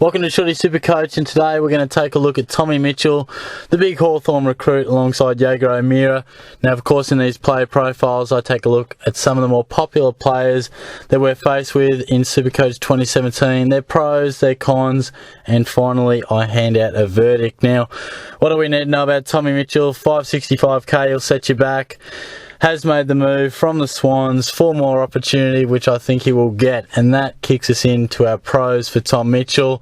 Welcome to SuperCoach, and today we're going to take a look at Tommy Mitchell, the big Hawthorn recruit, alongside Jaeger O'Meara. Now, of course, in these player profiles, I take a look at some of the more popular players that we're faced with in SuperCoach 2017, their pros, their cons, and finally, I hand out a verdict. Now, what do we need to know about Tommy Mitchell? 565k, he'll set you back. Has made the move from the Swans for more opportunity, which I think he will get, and that kicks us into our pros for Tom Mitchell.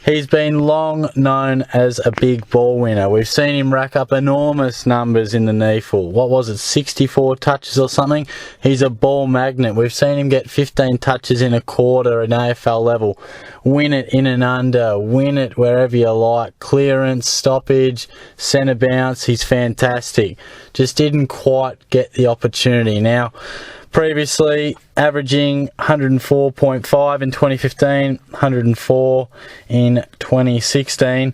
He's been long known as a big ball winner. We've seen him rack up enormous numbers in the NEAFL. What was it, 64 touches or something? He's a ball magnet. We've seen him get 15 touches in a quarter at AFL level. Win it in and under, win it wherever you like. Clearance, stoppage, centre bounce, he's fantastic. Just didn't quite get the opportunity. Now, previously averaging 104.5 in 2015, 104 in 2016.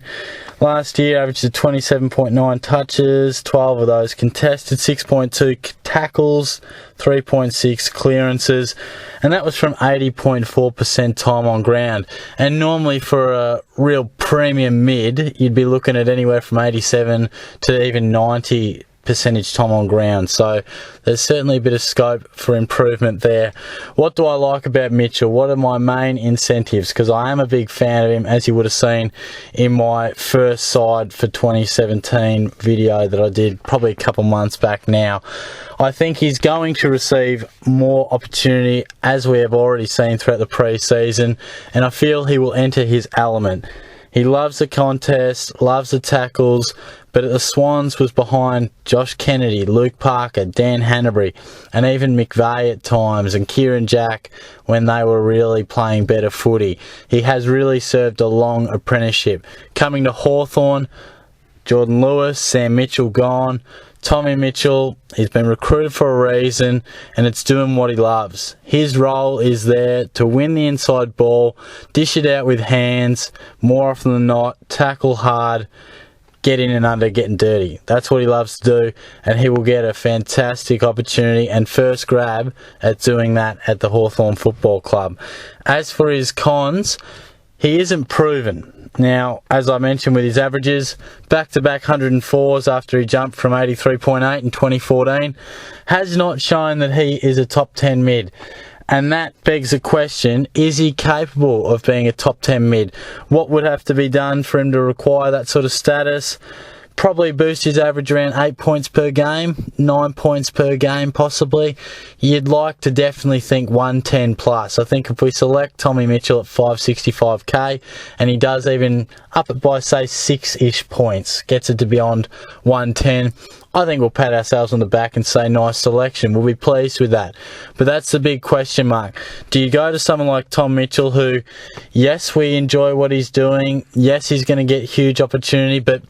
Last year averaged 27.9 touches, 12 of those contested, 6.2 tackles, 3.6 clearances, and that was from 80.4% time on ground. And normally for a real premium mid, you'd be looking at anywhere from 87 to even 90 percentage time on ground, so there's certainly a bit of scope for improvement there. What do I like about Mitchell? What are my main incentives? Because I am a big fan of him, as you would have seen in my first side for 2017 video that I did probably a couple months back now. I think he's going to receive more opportunity, as we have already seen throughout the pre-season, and I feel he will enter his element. He loves the contest, loves the tackles, but at the Swans was behind Josh Kennedy, Luke Parker, Dan Hanbury, and even McVeigh at times, and Kieran Jack when they were really playing better footy. He has really served a long apprenticeship. Coming to Hawthorn, Jordan Lewis, Sam Mitchell gone. Tommy Mitchell, he's been recruited for a reason, and it's doing what he loves. His role is there to win the inside ball, dish it out with hands, more often than not, tackle hard, get in and under, getting dirty. That's what he loves to do, and he will get a fantastic opportunity and first grab at doing that at the Hawthorn Football Club. As for his cons, he isn't proven. Now, as I mentioned with his averages, back-to-back 104s after he jumped from 83.8 in 2014, has not shown that he is a top 10 mid. And that begs the question, is he capable of being a top 10 mid? What would have to be done for him to require that sort of status? Probably boost his average around 8 points per game, 9 points per game possibly. You'd like to definitely think 110 plus. I think if we select Tommy Mitchell at 565k and he does even up it by say 6-ish points, gets it to beyond 110, I think we'll pat ourselves on the back and say nice selection. We'll be pleased with that. But that's the big question mark. Do you go to someone like Tom Mitchell who, yes, we enjoy what he's doing, yes, he's going to get huge opportunity, but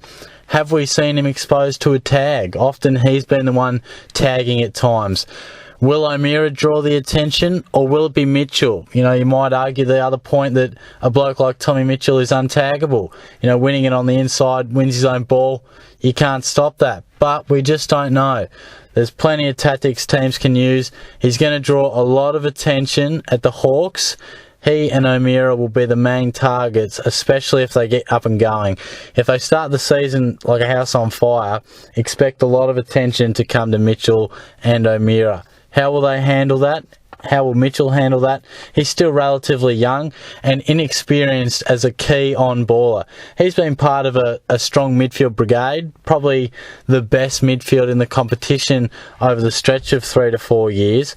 have we seen him exposed to a tag? Often he's been the one tagging at times. Will O'Meara draw the attention, or will it be Mitchell? You know, you might argue the other point that a bloke like Tommy Mitchell is untaggable. You know, winning it on the inside, wins his own ball, you can't stop that. But we just don't know. There's plenty of tactics teams can use. He's going to draw a lot of attention at the Hawks. He and O'Meara will be the main targets, especially if they get up and going. If they start the season like a house on fire, expect a lot of attention to come to Mitchell and O'Meara. How will they handle that? How will Mitchell handle that? He's still relatively young and inexperienced as a key on-baller. He's been part of a strong midfield brigade, probably the best midfield in the competition over the stretch of 3 to 4 years.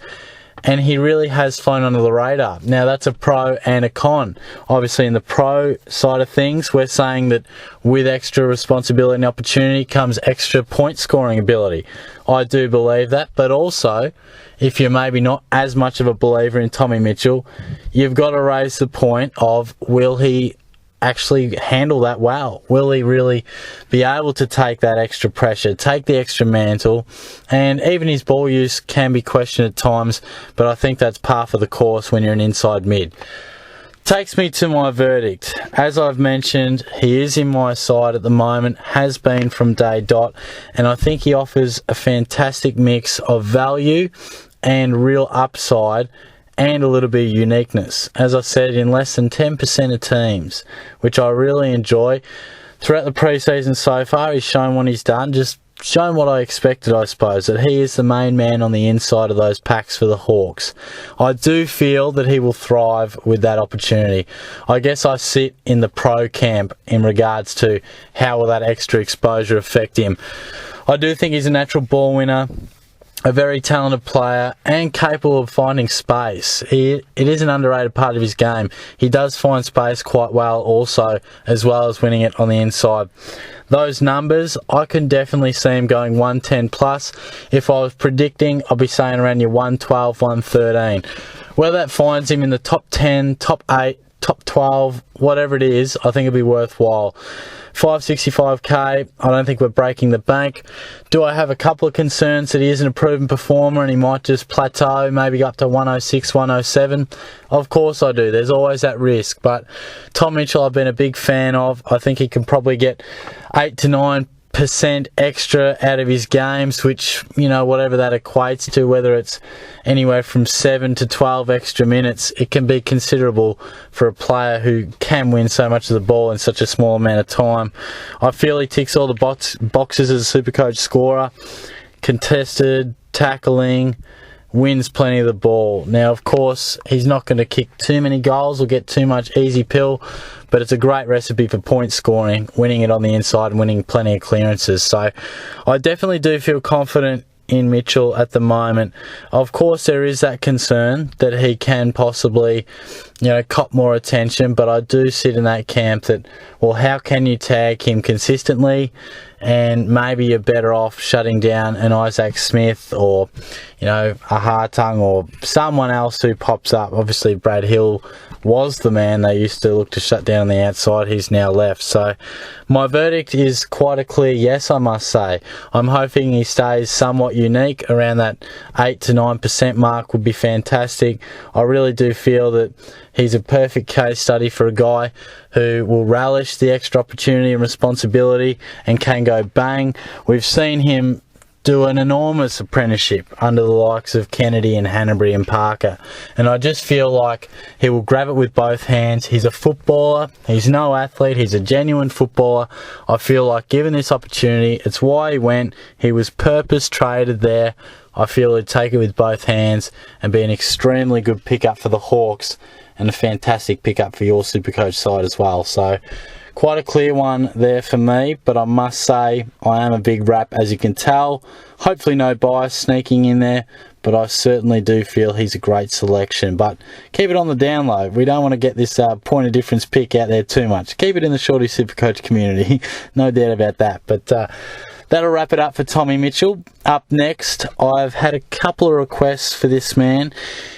And he really has flown under the radar. Now, that's a pro and a con. Obviously, in the pro side of things, we're saying that with extra responsibility and opportunity comes extra point scoring ability. I do believe that, but also, if you're maybe not as much of a believer in Tommy Mitchell, you've got to raise the point of, will he actually handle that well? Will he really be able to take that extra pressure, take the extra mantle? And even his ball use can be questioned at times, but I think that's par for the course when you're an inside mid. Takes me to my verdict. As I've mentioned, he is in my side at the moment, has been from day dot, and I think he offers a fantastic mix of value and real upside and a little bit of uniqueness. As I said, in less than 10% of teams, which I really enjoy. Throughout the preseason so far, he's shown what he's done, just shown what I expected, I suppose, that he is the main man on the inside of those packs for the Hawks. I do feel that he will thrive with that opportunity. I guess I sit in the pro camp in regards to how will that extra exposure affect him. I do think he's a natural ball winner, a very talented player, and capable of finding space. It is an underrated part of his game. He does find space quite well also, as well as winning it on the inside. Those numbers, I can definitely see him going 110 plus. If I was predicting, I'd be saying around your 112, 113. Whether that finds him in the top 10, top 8, top 12, whatever it is, I think it'd be worthwhile. 565k, I don't think we're breaking the bank. Do I have a couple of concerns that he isn't a proven performer and he might just plateau, maybe up to 106, 107? Of course I do. There's always that risk. But Tom Mitchell, I've been a big fan of. I think he can probably get 8 to 9% extra out of his games, which, you know, whatever that equates to, whether it's anywhere from 7 to 12 extra minutes, it can be considerable for a player who can win so much of the ball in such a small amount of time. I feel he ticks all the boxes as a SuperCoach scorer. Contested, tackling, wins plenty of the ball. Now, of course, he's not going to kick too many goals or get too much easy pill, but it's a great recipe for point scoring, winning it on the inside and winning plenty of clearances. So I definitely do feel confident in Mitchell at the moment. Of course, there is that concern that he can possibly, you know, cop more attention, but I do sit in that camp that, well, how can you tag him consistently? And maybe you're better off shutting down an Isaac Smith or, you know, a Hartung or someone else who pops up. Obviously, Brad Hill was the man they used to look to shut down on the outside. He's now left. So my verdict is quite a clear yes, I must say. I'm hoping he stays somewhat unique. Around that 8 to 9% mark would be fantastic. I really do feel that he's a perfect case study for a guy who will relish the extra opportunity and responsibility and can go bang. We've seen him do an enormous apprenticeship under the likes of Kennedy and Hanbury and Parker, and I just feel like he will grab it with both hands. He's a footballer, he's no athlete, he's a genuine footballer. I feel like given this opportunity, it's why he went. He was purpose traded there. I feel he'd take it with both hands and be an extremely good pickup for the Hawks and a fantastic pickup for your SuperCoach side as well. So quite a clear one there for me, but I must say I am a big rap, as you can tell. Hopefully no bias sneaking in there, but I certainly do feel he's a great selection. But keep it on the down low. We don't want to get this point of difference pick out there too much. Keep it in the Shorty SuperCoach community. No doubt about that. But that'll wrap it up for Tommy Mitchell. Up next, I've had a couple of requests for this man.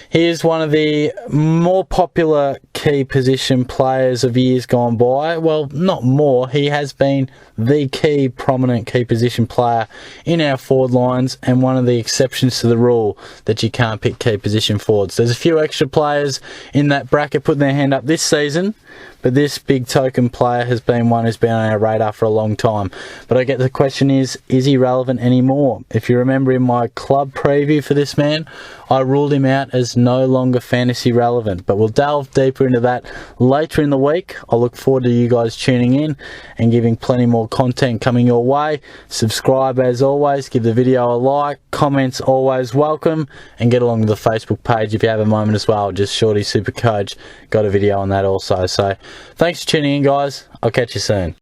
He is one of the more popular key position players of years gone by. Well, not more. He has been the key, prominent key position player in our forward lines and one of the exceptions to the rule that you can't pick key position forwards. There's a few extra players in that bracket putting their hand up this season, but this big token player has been one who's been on our radar for a long time. But I get the question is he relevant anymore? If you remember in my club preview for this man, I ruled him out as no longer fantasy relevant. But we'll delve deeper into that later in the week. I look forward to you guys tuning in and giving plenty more content coming your way. Subscribe as always, give the video a like, comments always welcome, and get along to the Facebook page if you have a moment as well. Just Shorty SuperCoach, got a video on that also. So thanks for tuning in, guys. I'll catch you soon.